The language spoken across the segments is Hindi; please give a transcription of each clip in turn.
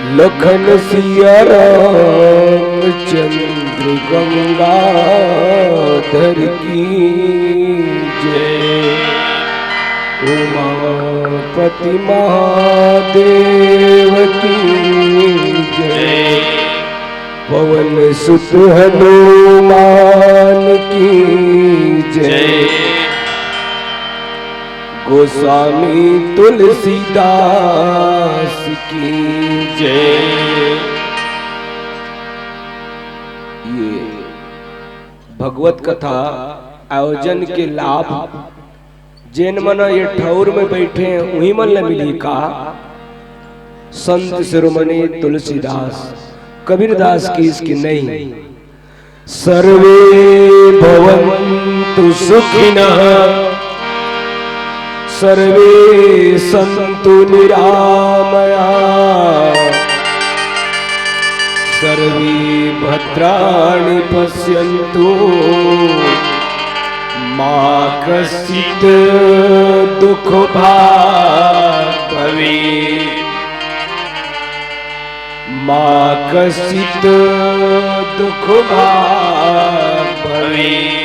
लखन सिया रामचंद्र गंगाधर की जय। उमापति महादेव की जय। पवन सुत हनुमान की जय। गोस्वामी तुलसीदास की जय। ये भगवत कथा आयोजन के लाभ जैन मन ये ठौर में बैठे हैं वही मन न मिली का। संत शिरोमणि तुलसीदास कबीरदास की इसकी नहीं। सर्वे भवन्तु सुखिनः सर्वे सन्तु निरामयाः सर्वे भद्राणि पश्यन्तु मा कश्चित् दुःखभाग् भवेत्। मा कश्चित् दुःखभाग् भवेत्।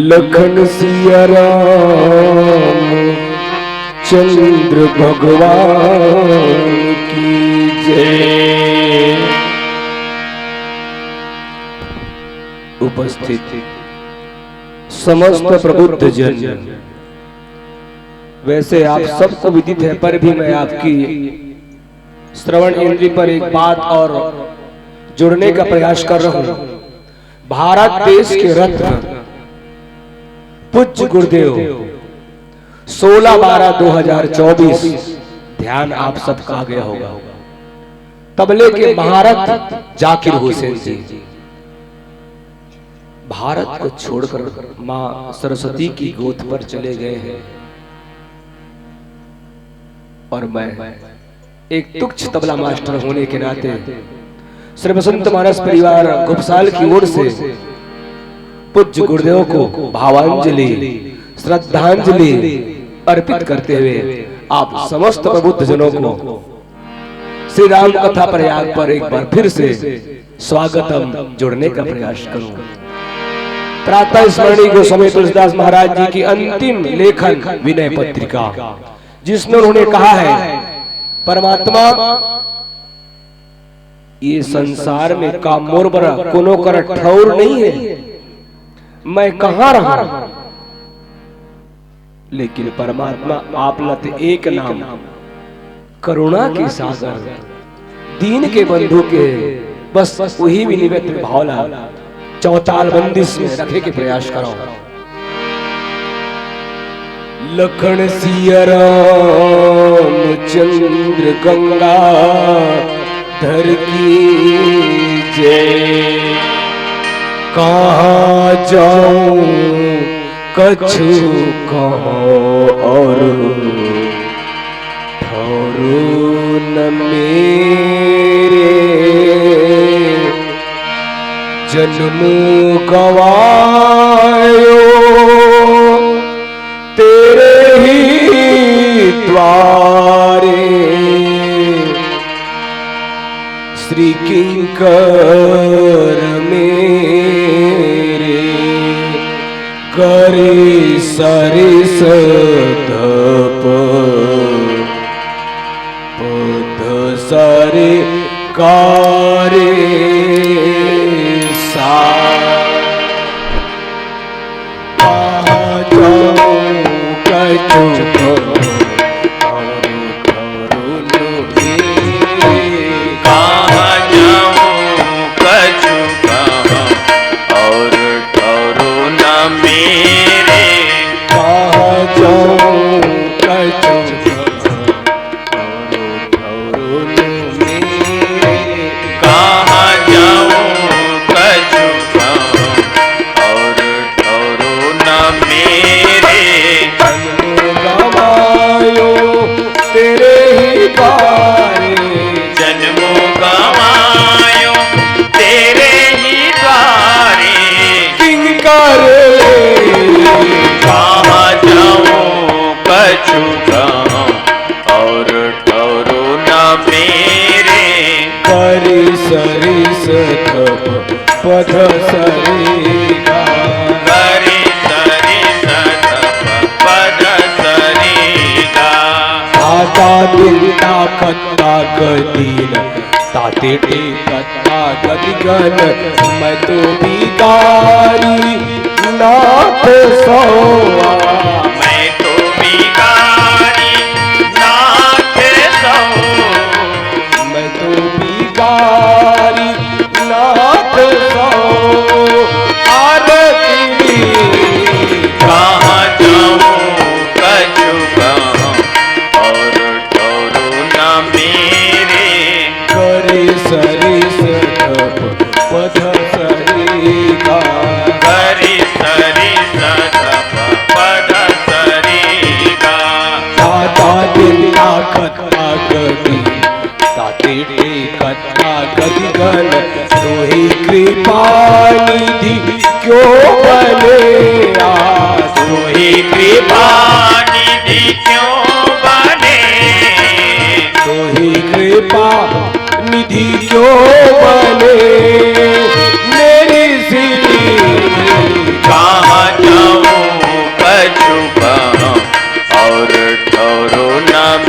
लखन सिया राम चंद्र भगवान की जय। उपस्थित समस्त प्रबुद्ध जन, वैसे आप सबको विदित है, पर भी मैं आपकी श्रवण इंद्रिय पर एक बात और जुड़ने का प्रयास कर रहा हूं। भारत देश के रत्न पूज्य गुरुदेव 16/12/2024 ध्यान आप सबका आ गया होगा। तबले के महारथ जाकिर हुसैन जी भारत को छोड़कर मां सरस्वती की गोद पर चले गए हैं, और मैं एक तुच्छ तबला मास्टर होने के नाते श्री बसंत मानस परिवार घुपसाल की ओर से पूज्य गुरुदेव को भावांजलि श्रद्धांजलि अर्पित करते हुए आप समस्त प्रबुद्ध जनों को श्री राम कथा प्रयाग पर एक बार फिर से स्वागतम जोड़ने का प्रयास करूं। प्रातः स्मरणीय गोस्वामी तुलसीदास महाराज जी की अंतिम लेखन विनय पत्रिका, जिसमें उन्होंने कहा है, परमात्मा ये संसार में काम मोर बरा कोनो कर ठौर नहीं है, मैं कहां रहा, लेकिन परमात्मा आप लत एक नाम करुणा के सागर दीन के बंधु के, बस वही विनिवत भावला चौताल बंदिश में रखे के प्रयास करो। लखन सिया राम चंद्र गंगा धर की जय। कहाँ जाऊं कछु कहो और ठौरो न मेरे, जन्म गवायो तेरे ही द्वारे, श्री किंकर मेरे करे सरे सधप पद सरे कारे सा। और ठौरो न मेरे, करी सरी सधप पद सरी गा, करी सरी सधप पद सरी गा। आता दिलता कत्ता गदीन ताते कत्ता गदिगन, मैं तो बिगारी नाथ सोआ, मैं तो बिगारी नाथ सो, मैं तो बिगारी नाथ सो। आरती कहाँ जाऊं कछु कहूं और ठौरो न मेरे, करे सरी सधप पद सरी गा, करी सरी सधप पद सरी गा। ताता दिलता कत्ता गदी ताते कत्ता गदिगन, तोही कृपा निधि क्यों बने आज, तोही कृपा निधि क्यों बने, तोही कृपा निधि क्यों बने, मेरी सिद्धि कहाँ जाऊं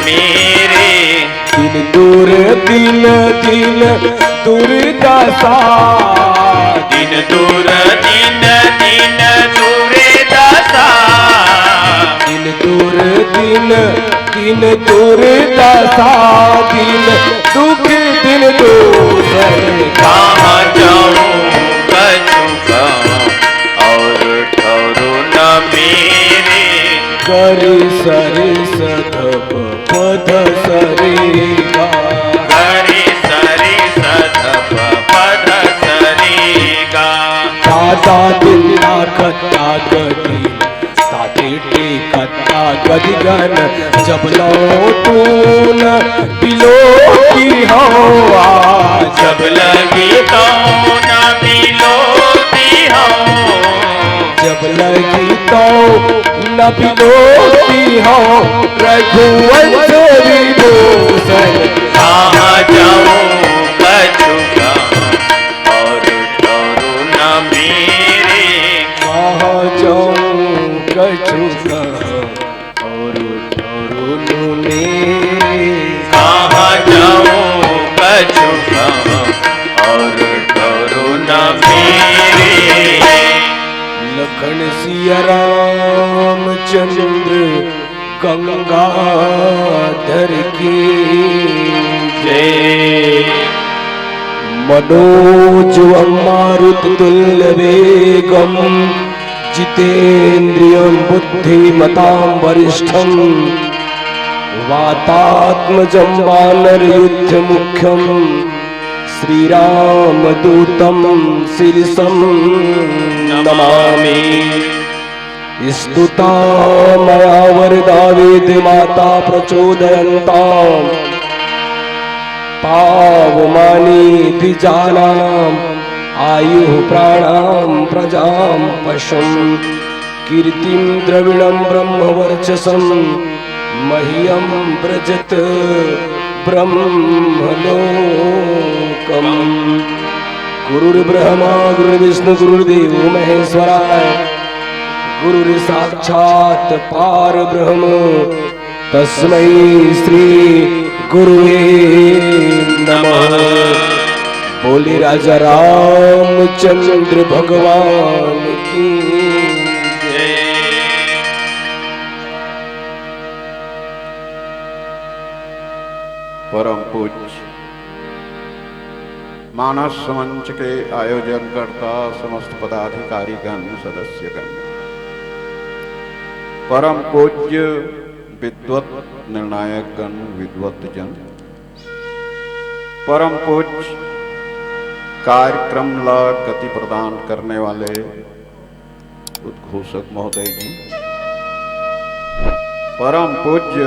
मेरे दिन दूर दिन दिन दुर्दशा दिन दूर दिन दिन दूरे दशा दिन दूर दिन दिन दुर्दशा दिन दुख दिन दूसर कहाँ जाऊँ कछु कहाँ और ठहरो न मेरे करी सरि सधप पद सरी गा गरे सरे सधप पद सरे गा दादा दिल्ला कत्ता गदी ताते कत्ता गदिगन जब लो तून बिलो की हो आज जब लगी तो न मिलोती हो जब लगी तो न बिलोती हो रघुवंश विभूषण कहाँ जाऊँ कछु कहाँ और ठहरो न मेरे कहाँ जाऊँ कछु कहाँ और ठहरो मेरे कहाँ जाऊँ कछु कहाँ और ठहरो न मेरे लखन सिया रामचंद्र गंगाधर की जय मनोज मारुत तुल्य वेगम जितेन्द्रियं बुद्धिमतां वरिष्ठं वातात्मजं वानरयुद्ध मुख्यं श्रीरामदूतं शिरसं नमामि स्तुता मया वरदा वेदमाता प्रचोदयन्ताम् पावमानि द्विजानाम् आयुः प्राणां प्रजां पशुं कीर्तिं द्रविणं ब्रह्मवर्चसं मह्यं व्रजत ब्रह्मलोकम् गुरुर्ब्रह्मा गुरुर्विष्णु गुरुर्देवो महेश्वराय गुरुर्साक्षात् पारब्रह्म तस्मै श्री गुरुवे नमः। बोले राजा रामचंद्र भगवान की परम पूज्य मानस मंच के आयोजन करता समस्त पदाधिकारीगण सदस्यगण, परम पूज्य विद्वत निर्णायक गण विद्वत जन, परम पूज्य कार्यक्रम ला गति प्रदान करने वाले उद्घोषक महोदय जी, परम पूज्य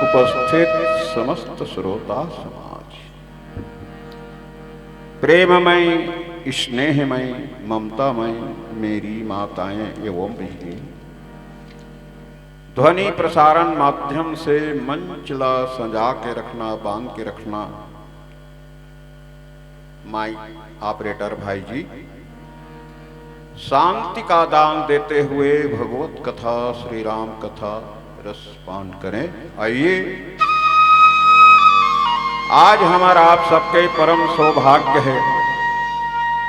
उपस्थित समस्त श्रोता समाज, प्रेममय स्नेहमय ममतामय मेरी माताएं एवं बहनें, ध्वनि प्रसारण माध्यम से मंचला सजा के रखना, बांध के रखना, माइक ऑपरेटर भाई जी, शांति का दान देते हुए भगवत कथा श्री राम कथा रसपान करें। आइए आज हमारा आप सबके परम सौभाग्य है,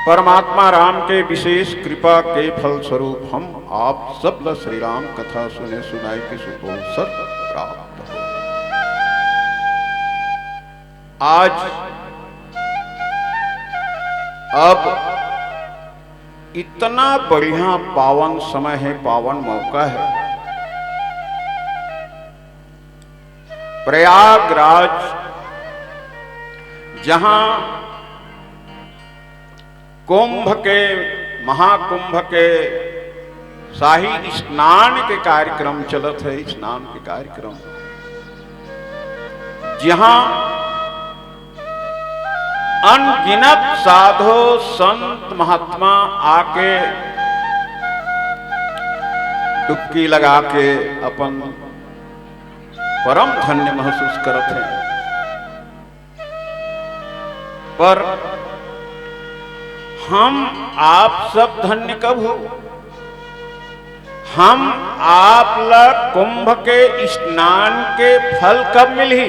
परमात्मा राम के विशेष कृपा के फल स्वरूप हम आप सब श्री राम कथा सुने सुनाई के शुभ अवसर प्राप्त हो। आज अब इतना बढ़िया पावन समय है, पावन मौका है, प्रयागराज जहां कुंभ के महाकुंभ के शाही स्नान के कार्यक्रम चलत है, स्नान के कार्यक्रम जहां अनगिनत साधु संत महात्मा आके डुबकी लगा के अपन परम धन्य महसूस करत हैं। पर हम आप सब धन्य कब हो? हम आप ल कुंभ के स्नान के फल कब मिली?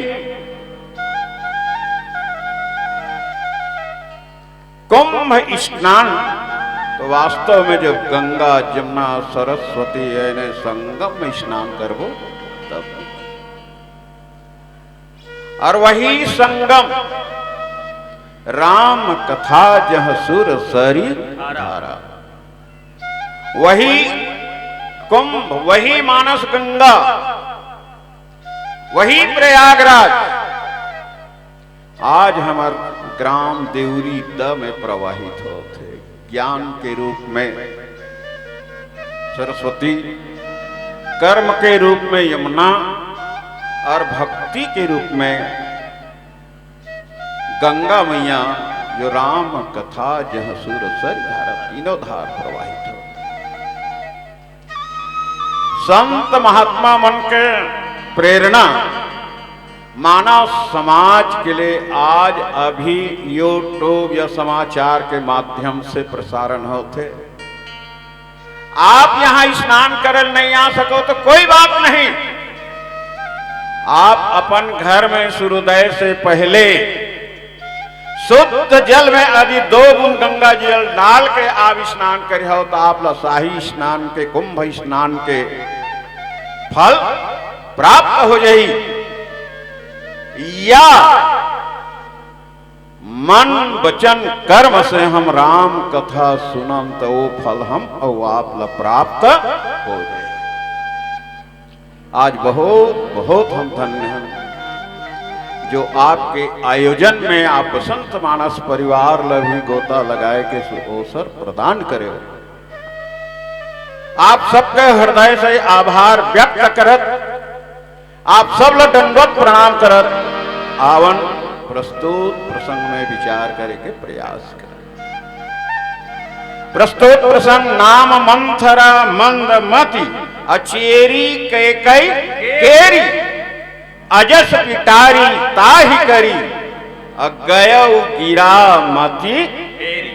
कुंभ स्नान तो वास्तव में जब गंगा जमुना सरस्वती यानी संगम में स्नान करबो तब, और वही संगम राम कथा जह सुर सरी धारा, वही कुंभ, वही मानस गंगा, वही प्रयागराज आज हमार ग्राम देवरी द में प्रवाहित होते, ज्ञान के रूप में सरस्वती, कर्म के रूप में यमुना और भक्ति के रूप में गंगा मैया, जो राम कथा जह सुर सर धारा, तीनों धार प्रवाहित हो। संत महात्मा मन के प्रेरणा मानव समाज के लिए आज अभी यूट्यूब या समाचार के माध्यम से प्रसारण होते। आप यहां स्नान करल नहीं आ सको तो कोई बात नहीं, आप अपन घर में सूर्योदय से पहले शुद्ध जल में यदि 2 बूंद गंगा जल डाल के आप स्नान करे हो तो आप शाही स्नान के, कुंभ स्नान के फल प्राप्त हो जाई। या मन वचन कर्म से हम राम कथा सुनम तो वो फल हम और आप ला प्राप्त हो जाए। आज बहुत बहुत हम धन्य हैं जो आपके आयोजन में आप बसंत मानस परिवार ला भी गोता लगाए के अवसर प्रदान करे। आप सबके हृदय से आभार व्यक्त करत, आप सब लोग दंडवत प्रणाम करत आवन प्रस्तुत प्रसंग में विचार करे के प्रयास कर। प्रस्तुत प्रसंग नाम मंथरा मंदमती अचेरी कैकई केरी, अजस पिटारी ताहि करी, अगयउ गिरा मती एरी।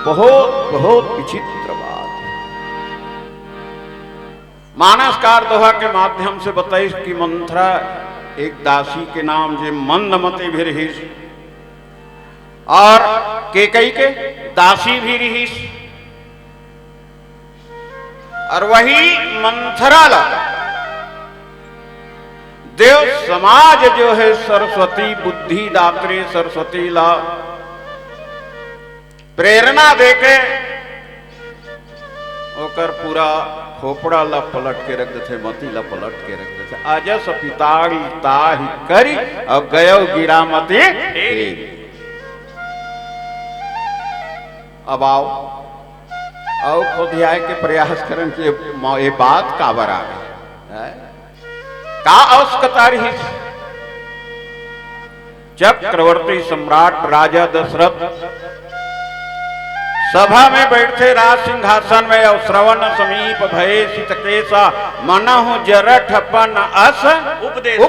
बहुत बहुत विचित्र बात। मानसकार दोहा के माध्यम से बताइस कि मंथरा एक दासी के नाम जे मंदमती भी रहीस और केकई के दासी भी रहीस, और वही मंथरा ला देव समाज जो है सरस्वती बुद्धि दात्री सरस्वती ला प्रेरणा देके ओकर पूरा खोपड़ा ला पलट के रख देते, मती ला पलट के रख देते। अजस पिताड़ी ताहि करी और गयो गिरा मती। अब आओ खुद आए के प्रयास करें कि ये बात काबर आ गई, का आवश्यकता रही। चक्रवर्ती सम्राट राजा दशरथ सभा में बैठे राज सिंहासन में और श्रवण समीप भये सितकेसा, मनहु जरठ अपन अस उपदेश।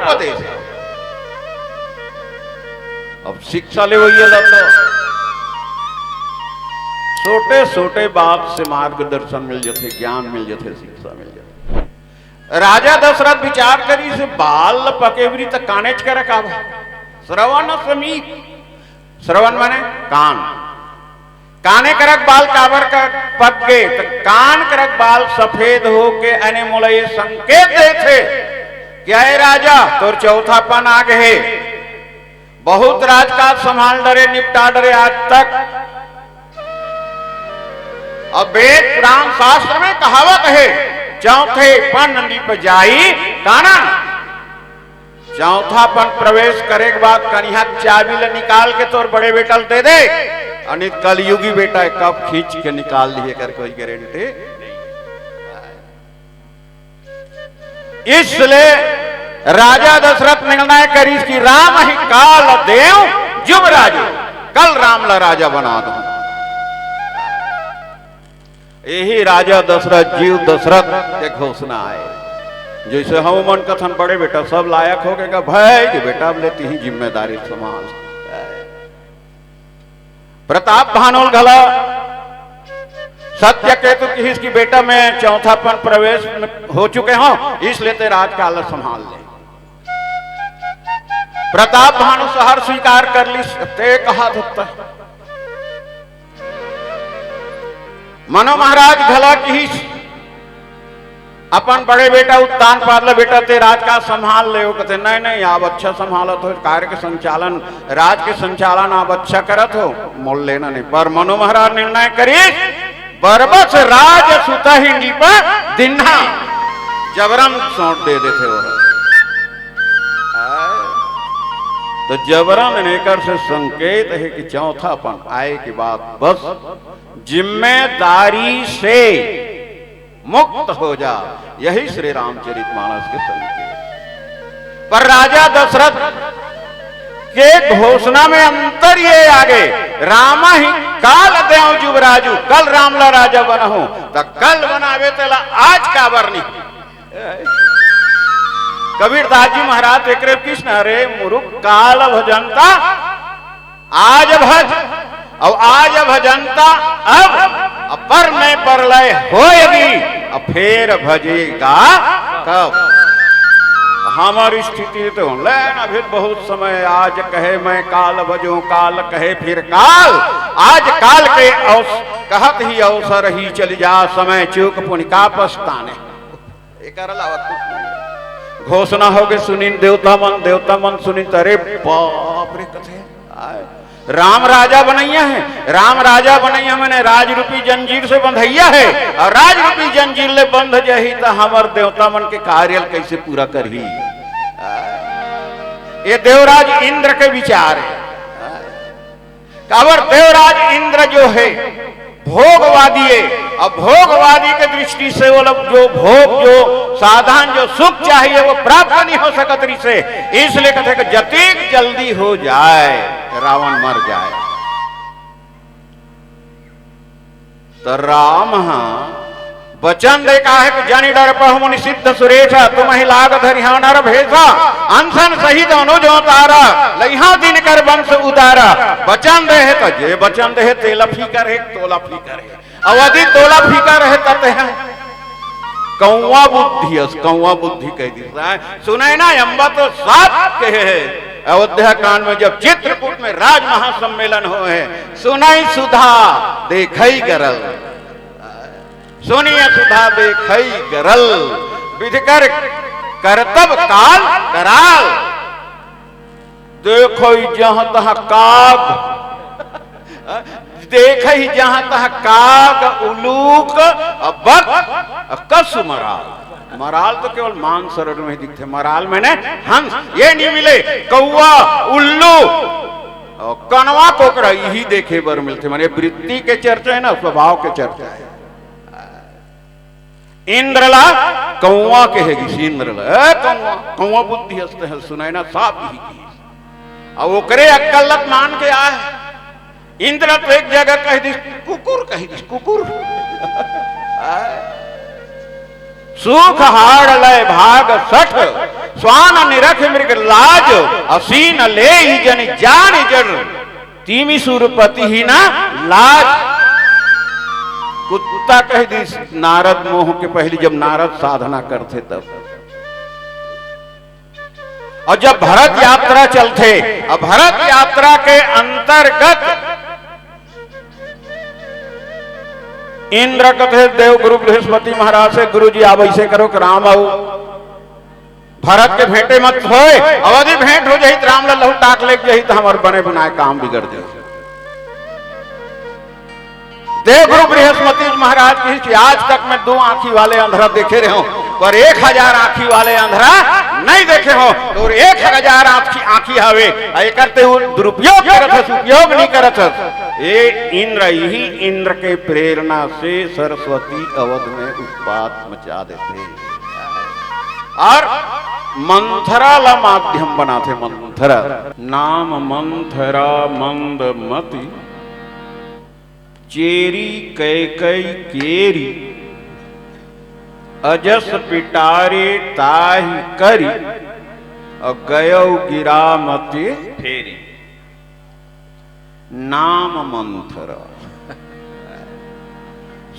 अब शिक्षा ले वही तो छोटे छोटे बात से मार्गदर्शन मिल जाते, ज्ञान मिल जाते, शिक्षा मिल जाते। राजा दशरथ विचार करी से बाल पकेवरी तक कानेच कर रखा। श्रवण समीप, श्रवण माने कान, काने करक बाल काबर का पक गए तो कान करक बाल सफेद हो के अने मोला ये संकेत दे थे क्या है राजा तोर चौथापन आ गए, बहुत राजकाज संभाल डरे निपटा डरे आज तक। अब वेद पुराण शास्त्र में कहावत है चौथे पन निप जाई कानन, चौथापन प्रवेश करे के बाद कन्या चाबी ले निकाल के तोर बड़े बेटा दे दे, अनित कलयुगी बेटा कब खींच के निकाल लिए कर कोई गारंटी नहीं। इसलिए राजा दशरथ निर्णय करी कि राम ही काल देव युवराज, कल राम ला राजा बना दो। यही राजा दशरथ जीव दशरथ के घोषणा आए, जैसे हम मन कथन बड़े बेटा सब लायक हो गए भाई कि बेटा अब लेती ही जिम्मेदारी संभाल। प्रताप भानोल घला सत्य केतु की इसकी बेटा में चौथापन प्रवेश हो चुके हो, इसलिए ते राजकाल संभाल ले। प्रताप भानु शहर स्वीकार कर ली, ते कहा धुत्ता मनो महाराज घला की अपन बड़े बेटा उत्तान पादला बेटा ते राज का संभाल ले। कहते नहीं नहीं आप अच्छा संभालत हो, कार्य के संचालन राज के संचालन आप अच्छा करत हो, मोल लेना नहीं। पर मनो महाराज निर्णय करी बरबस राज सुता ही पर दिन्हा जबरन सौंप दे देते हो। तो जबरन नेकर से संकेत है कि चौथापन आए की बात बस जिम्मेदारी से मुक्त हो जा, यही श्री रामचरितमानस के संकेत। पर राजा दशरथ के घोषणा में अंतर ये आगे, रामा ही काल देव जुबराजू, कल रामला राजा बना हूं तो कल बनावे तेला आज का बरनी। कबीरदास जी महाराज एक कृष्ण अरे मुरुख काल भजनता आज भज, और आज भजनता अब पर में परलय होएगी, अब फिर भजेगा कब। हमारी स्थिति तो लेन अभी बहुत समय, आज कहे मैं काल भजूं, काल कहे फिर काल, आज काल के कहत ही अवसर ही चल जा, समय चूक पुण्य का पछताने। एक घोषणा हो गई सुनी देवता मन सुनी, अरे बाप रे कथे राम राजा बनैया है, राम राजा बनैया मैंने राज रूपी जंजीर से बंधैया है, और राज रूपी जंजीर ले बंध जही तो हमार देवता मन के कार्य कैसे पूरा करही। ये देवराज इंद्र के विचार है। काबर देवराज इंद्र जो है भोगवादी है, अब भोगवादी के दृष्टि से वो लोग जो भोग जो साधन जो सुख चाहिए वो प्राप्त नहीं हो सकत रही से, इसलिए कहते कि जतीक जल्दी हो जाए रावण मर जाए। तो राम वचन दे का है कि जनि डर पहु निषिद्ध सुरेशा, तुम ही लाग धरिहा नर भेसा, अनशन सहित अनुज तारा, लइहा दिन कर वंश उदारा। वचन दे है तो जे वचन दे है तेला फीकर है तोला फीकर है, अवधि तोला फीकर है तते है कौवा बुद्धि कह दी सुने ना अम्बा तो साथ कहे है। अयोध्या कांड में जब चित्रकूट में राज महासम्मेलन हो है, सुनाई सुधा देखई गरल, सुनिए सुधा देखई गरल, विधिकर करतब काल कराल, देखो जहां तहां काग, देख जहां तहां काग उलूक बक कसु मराल। मराल तो केवल मान सरोवर में दिखते, मराल मैंने हंस ये नहीं मिले, कौवा उल्लू कनवा कोकड़ा यही देखे बर मिलते। माने वृत्ति के चर्चा है ना, स्वभाव के चर्चा है। इंद्रला कौवा कहेगी, इंद्रला कौवा बुद्धि हंसते हैं सुनाए ना साफ ही की, अब वो करे अक्कलत मान के आए। इंद्र तो एक जगह कह दी कुकुर, कह दी कुकुर सुख हाड़ लय भाग सठ, स्वान निरख मृग लाज, असीन ले ही जन जान जन, तीमी सुरपति ही ना लाज। कुत्ता कह दी नारद मोह के पहले, जब नारद साधना करते तब, और जब भरत यात्रा चलते, अब भरत यात्रा के अंतर्गत इंद्र कथे देव गुरु बृहस्पति महाराज से, गुरु जी आप ऐसे करो कि राम आओ भरत के भेंटे मत होए, अवधि भेंट हो जाही राम लहू टाक ले जाही तो हमारे बने बनाए काम बिगड़ जाए। देव गुरु बृहस्पति महाराज की आज तक मैं 2 आंखी वाले अंधरा देखे रहे हो, पर 1000 आंखी वाले अंधरा नहीं देखे हो। तो 1000 आंखी हवे करते दुरुपयोग करत, उपयोग नहीं करत। ये इंद्र ही इंद्र के प्रेरणा से सरस्वती अवध में उत्पात मचा देते और मंथरा ला माध्यम बनाते। मंथरा नाम मंथरा मंदमती, चेरी कैकई केरी, अजस पिटारे ताहि करी, और गयो गिरा मते फेरी। नाम मंत्र।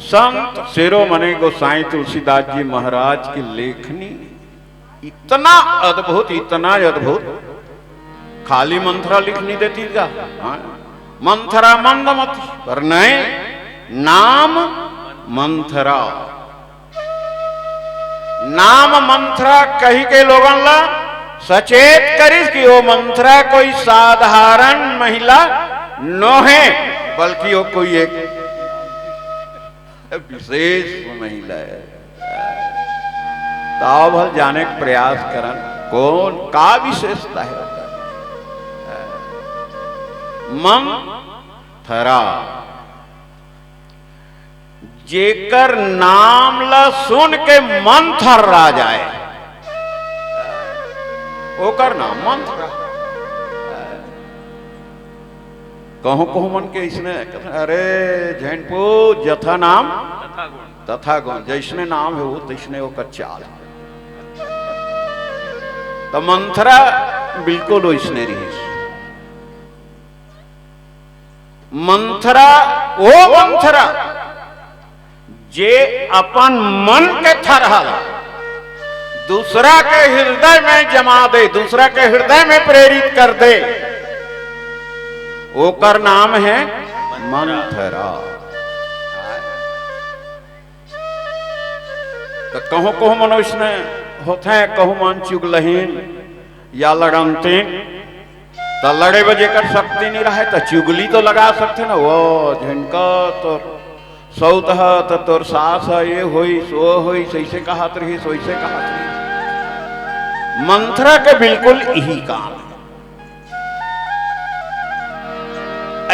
संत शिरोमणि गोसाई तुलसीदास जी महाराज की लेखनी इतना अद्भुत, खाली मंत्रा लिखनी देती क्या? हाँ? मंथरा मंदमती, पर नहीं, नाम मंथरा। नाम मंथरा कही के लोगन ला सचेत करिस कि वो मंथरा कोई साधारण महिला न है, बल्कि वो कोई एक विशेष महिला है। ताव भल जाने का प्रयास करन कौन का विशेषता है। मंथरा जेकर नाम ला सुन के मन थर्रा जाए, ओकर नाम मंथरा। कहूं मन के इसने अरे जैनपो जथा नाम तथा गुण, जैसने नाम है वो तैसने ओकर चाल। तो मंथरा बिल्कुल वैसने रही। मंथरा वो मंथरा जे अपन मन के थरहल दूसरा के हृदय में जमा दे, दूसरा के हृदय में प्रेरित कर दे, ओकर नाम है मंथरा। तो कहो मनुष्य ने होते हैं, कहूं मन चुगलहीन या लड़नतीन, तो लड़े बजे कर शक्ति नहीं रहे तो चुगली तो लगा सकते ना। वो झिनका तो सौत है तो तोर सास है, ये होई सो होई, सैसे कहत रही सोइसे कहत रही। मंथरा के बिल्कुल यही काम है।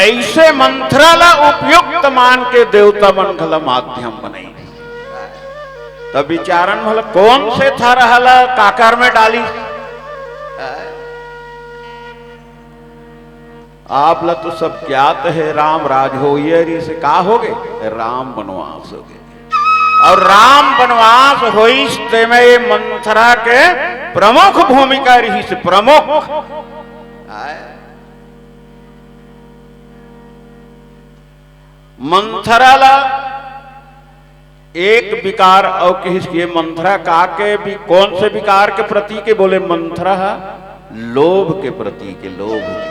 ऐसे मंथरा ला उपयुक्त मान के देवता मंगल माध्यम बनाई। तब विचारन भल कौन से था रहला काकर में डाली। आप ला तो सब ज्ञात है, राम राज हो ये से का हो गए, राम वनवास हो गए। और राम वनवास हो में ये मंथरा के प्रमुख भूमिका रही से प्रमुख। मंथरा ला एक विकार और किसके मंथरा का के भी कौन से विकार के प्रति के बोले मंथरा लोभ के प्रति के, लोभ के।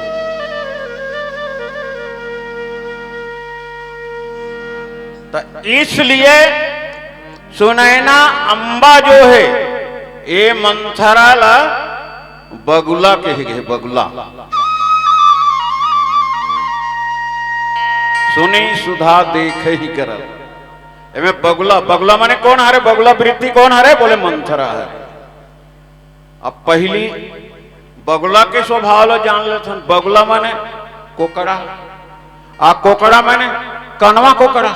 तो इसलिए सुनैना अंबा जो है ये मंथरा ला बगुला के है, बगुला सुनी सुधा देखे ही करल। एमे बगुला, बगुला माने कौन हरे, बगुला वृत्ति कौन हरे, बोले मंथरा है। अब पहली बगुला के स्वभाव लो जान लेते। बगुला माने कोकड़ा, आ कोकड़ा माने कनवा कोकड़ा।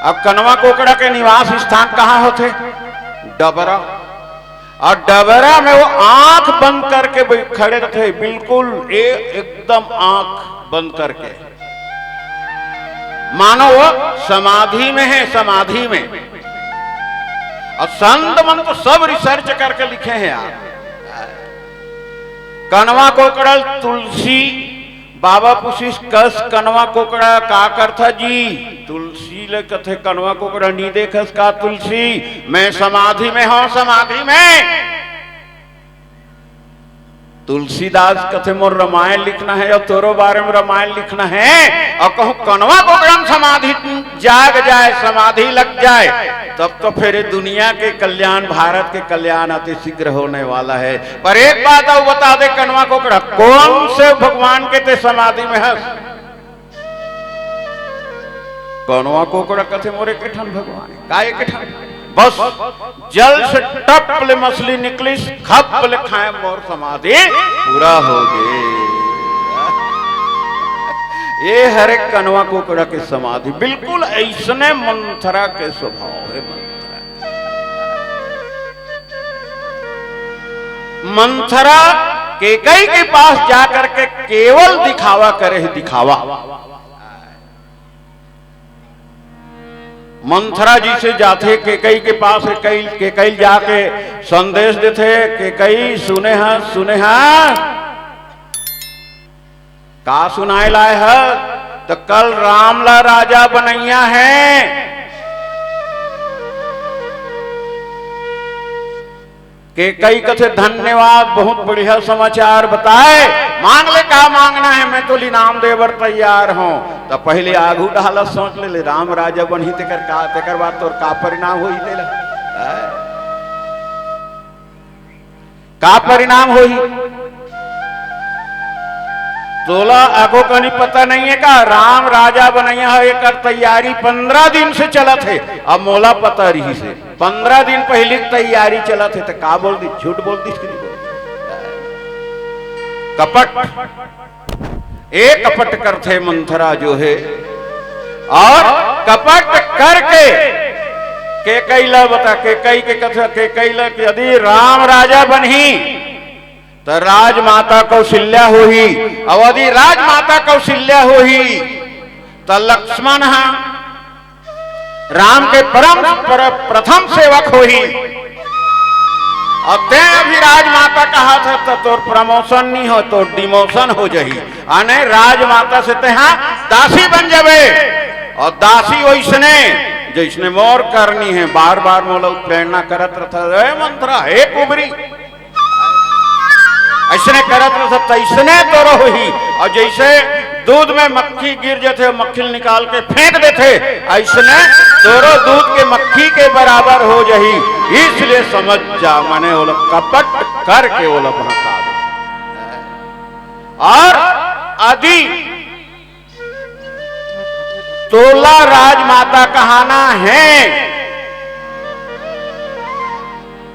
अब कनवा कोकड़ा के निवास स्थान कहाँ होते, डबरा। और डबरा में वो आंख बंद करके खड़े रहते, बिल्कुल एकदम आंख बंद करके, मानो वो समाधि में है, समाधि में। और संत मन तो सब रिसर्च करके लिखे हैं यार। कनवा कोकड़ा तुलसी बाबा पुशिस कस कनवा कोकड़ा का करथा जी, तुलसी ले कथे कनवा कोकड़ा नी देखस का तुलसी, मैं समाधि में हूं, समाधि में। तुलसीदास कथे मोर रामायण लिखना है और तोरो बारे में रामायण लिखना है, और कहूं कनवा कोकड़ा समाधि जाग जाए, समाधि लग जाए, तब तो फिर दुनिया के कल्याण, भारत के कल्याण अति शीघ्र होने वाला है। पर एक बात और बता दे, कनवा कोकड़ा कौन से भगवान के ते समाधि में है? कनवा कोकड़ा कथे मोरे के ठन भगवान काय के ठन, बस जल से टप ले मछली निकली, खप ले खाए मोर समाधि पूरा हो गए। ये हरे कनवा कोकड़ा के समाधि बिल्कुल ऐसने मंथरा के स्वभाव है। मंथरा केकई के पास जाकर के केवल दिखावा करे, दिखावा। मंथरा जी से जाते केकई के पास, केकई जाके संदेश देते, केकई सुने हा का सुनाए लाए है तो कल रामला राजा बनैया है के कई कथे धन्यवाद, बहुत बढ़िया समाचार बताए। मांग ले का मांगना है, मैं तो इनाम देवर तैयार हूं। तो पहले आगू डाल सोच ले राम राजा बनी तेकर बाद तोर का परिणाम होई ले का परिणाम होई तोला आगो का नहीं पता नहीं है का राम राजा बनैया है। एक तैयारी 15 दिन से चलत है। अब मोला पता रही से 15 दिन पहले तैयारी चलत है तो का बोल दी, झूठ बोल दी, कपट एक कपट करते मंथरा जो है और कपट करके के कैला बता के कई के कथा के कैला कि यदि राम राजा बनही तो राजमाता कौशल्या होही, और यदि राजमाता कौशल्या होही तो लक्ष्मण राम के प्रथम सेवक होही। अब ते अभी राजमाता कहा था तो तोर प्रमोशन नहीं हो तो डिमोशन हो जाही, अने राजमाता से ते दासी बन जावे। और दासी वैसने जैसने मोर करनी है, बार बार मोला प्रेरणा करत रहता मंत्रा हे कुबरी ऐसने करत रह तैसने तोरो होही। और जैसे दूध में मक्खी गिर जाते मक्खी निकाल के फेंक देते ऐसने तोरो दूध के मक्खी के बराबर हो जाही। इसलिए समझ जा माने वो लोग कपट करके वो लोग भड़का दे। और आदि तोला राजमाता कहाना है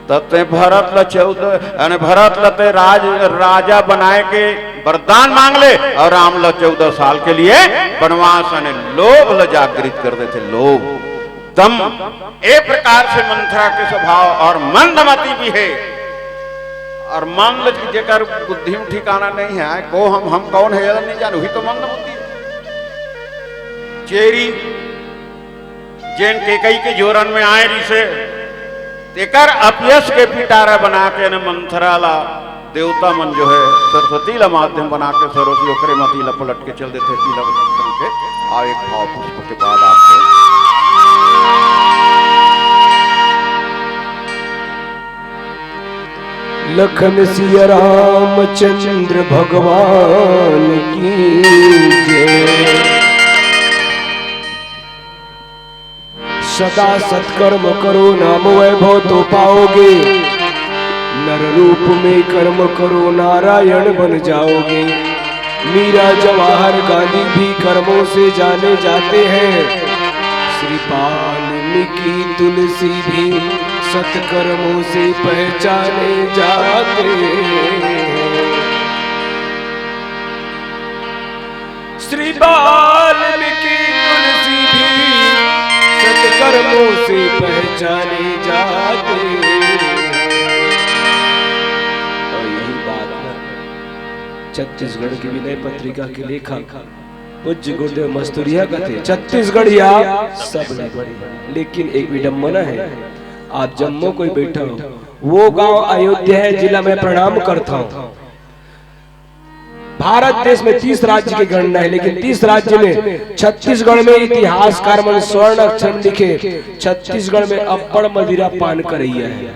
तते भरत ल 14 भरत लते राजा बनाए के वरदान मांग ले और राम ल 14 साल के लिए वनवास लोभ ल जागृत कर देते लोभ दम। एक प्रकार से मंथरा के स्वभाव और मंदमती भी है। और मान लो कि जेकर बुद्धि में ठिकाना नहीं है को हम कौन है नहीं जानू ही तो मंदमती चेरी जैन के कई के जोरन में आए रिसे तेकर अपयश के पिटारा बना के न मंथराला देवता मन जो है सरस्वती ला माध्यम बना के सरस्वती ओकरे मती ला पलट के चल देते तीला के आ एक भाव पुष्प के बाद आपके लखन सिया रामचंद्र भगवान की जय। सदा सत्कर्म करो नाम वैभव तो पाओगे, नर रूप में कर्म करो नारायण बन जाओगे। मीरा जवाहर गांधी भी कर्मों से जाने जाते हैं, श्री वाल्मीकि तुलसी भी सत्कर्मों से पहचाने जाते हैं। श्री वाल्मीकि तुलसी भी सत्कर्मों से पहचाने जाते हैं। और यही बात है छत्तीसगढ़ की विनय पत्रिका के लेखक पूज्य गुरुदेव मस्तूरिया का थे। छत्तीसगढ़िया सब नहीं, लेकिन एक विडम्बना है। आप जम्मू कोई बैठा हो, वो गांव अयोध्या है, जिला में प्रणाम करता हूँ। भारत देश में 30 राज्य की गणना है, लेकिन 30 राज्य में छत्तीसगढ़ में इतिहासकार मन स्वर्ण अक्षर लिखे छत्तीसगढ़ में अब्बड़ मदिरा पान करैया है।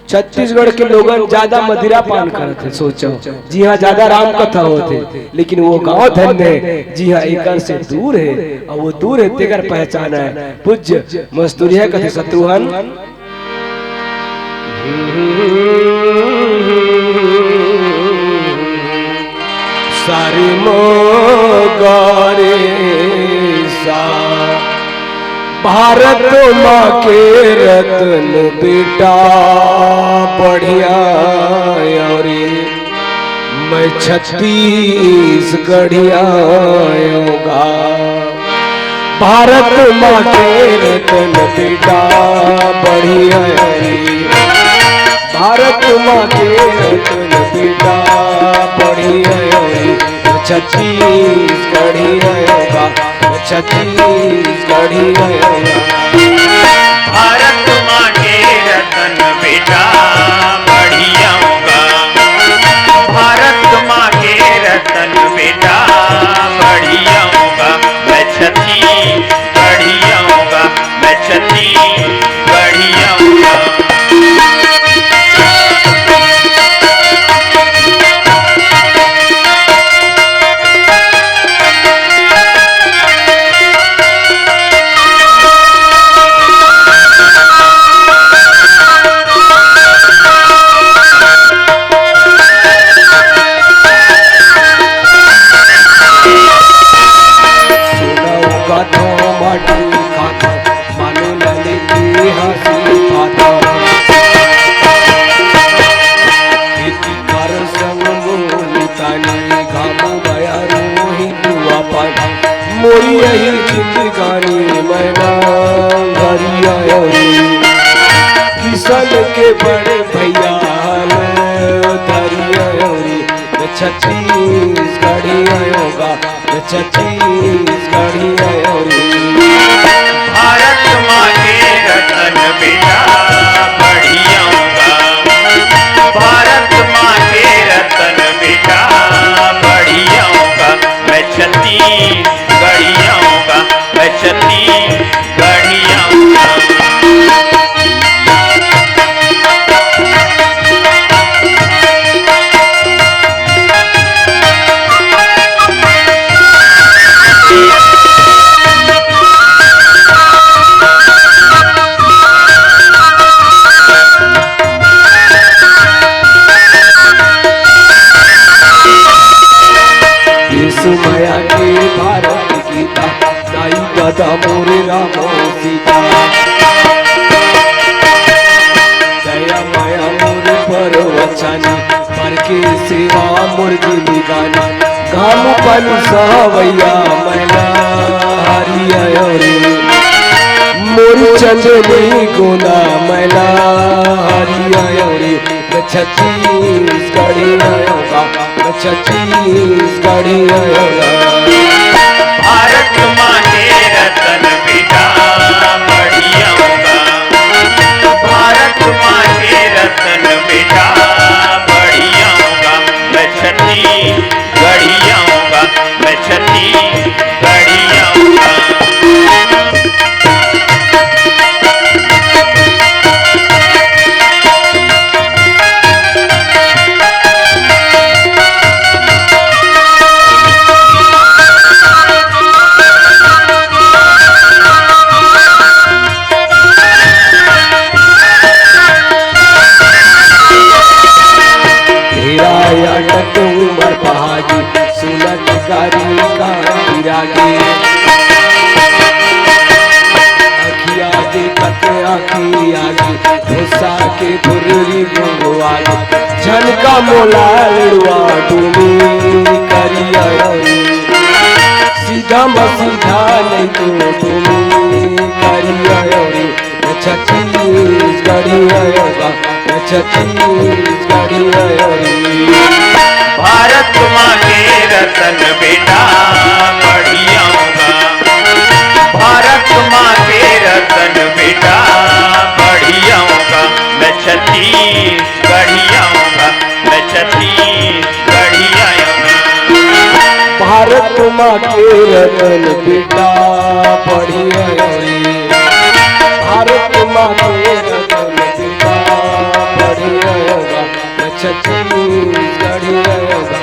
छत्तीसगढ़ के लोग ज्यादा मदिरा पान करते, सोचो जी हाँ, ज्यादा राम कथा होते, लेकिन वो गांव धन्य है जी हाँ, एक से दूर है। और वो दूर है तेकर पहचान है पूज्य मस्तूरिया कथे शत्रुघ्न। सारी मोगारे सा भारत माँ के रत्न बेटा बढ़िया, और मैं छत्तीसगढ़िया होगा। भारत माँ के रत्न बेटा बढ़िया, भारत माँ के रत्न बेटा बढ़िया, छत्तीसगढ़िया होगा, छत्तीसगढ़िया होगा। भारत माँ के रतन बेटा बढ़िया होगा, भारत माँ के रतन बेटा घासी पाता खेती कर संग मोलितानी घाम गया रोही दुआ पाता मोरी यही जिंदगानी मैना घरी आयो किसान के बड़े भैया धरी आयो छत्तीसगढ़ी आयोगा छत्तीसगढ़ी आयो भारत माँ के रतन बेटा बढ़ियाऊंगा, भारत माँ के रतन बेटा बढ़ियाऊंगा, मैं छत्तीसगढ़ियाऊंगा, मैं छत्तीसगढ़ियाऊंगा। माया के भारत गीता दाई दादा मोरे राम सीता दया माया मोरे पर वचनी पर के सेवा मुर्गी गाना काम पन सहवैया मैना हरिया मोरी चंदनी गोना मैना हरिया छत्तीसगढ़ी आयोगा छत्तीसगढ़ी आयोगा। भारत माँ के रतन बेटा बढ़ियाऊंगा, भारत माँ के रतन बेटा बढ़ियाऊंगा, मैं छत्तीसगढ़ियाऊंगा, मैं छत्तीसगढ़ियाऊंगा। उमर पहाड़ी सुनत गारी का विरागी अखिया देखत आखी आगी भूसा के फुररी गुंगवागी झनका मोला लड़ुआ डूमी करिया सीधा मसीधा नहीं तो डूमी करिया छत्तीसगढ़ी आयोगा छत्तीसगढ़ी भारत माँ के रतन बेटा बढ़ियाऊंगा, भारत माँ के रतन बेटा बढ़ियाऊंगा, मैं छत्तीसगढ़ियाऊंगा, मैं छत्तीसगढ़ियाऊंगा। भारत माँ के रतन बेटा बढ़िया भारत माँ के रतन बेटा बढ़िया छत्तीसगढ़ी आयोगा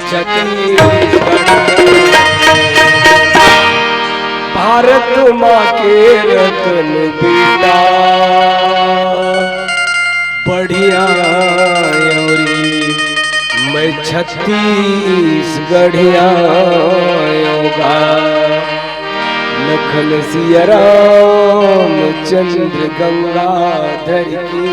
छत्तीसगढ़ी भारत माँ के रतन बेटा बढ़िया मैं छत्तीसगढ़िया आयोगा लखन सिया राम चंद्र गंगाधर की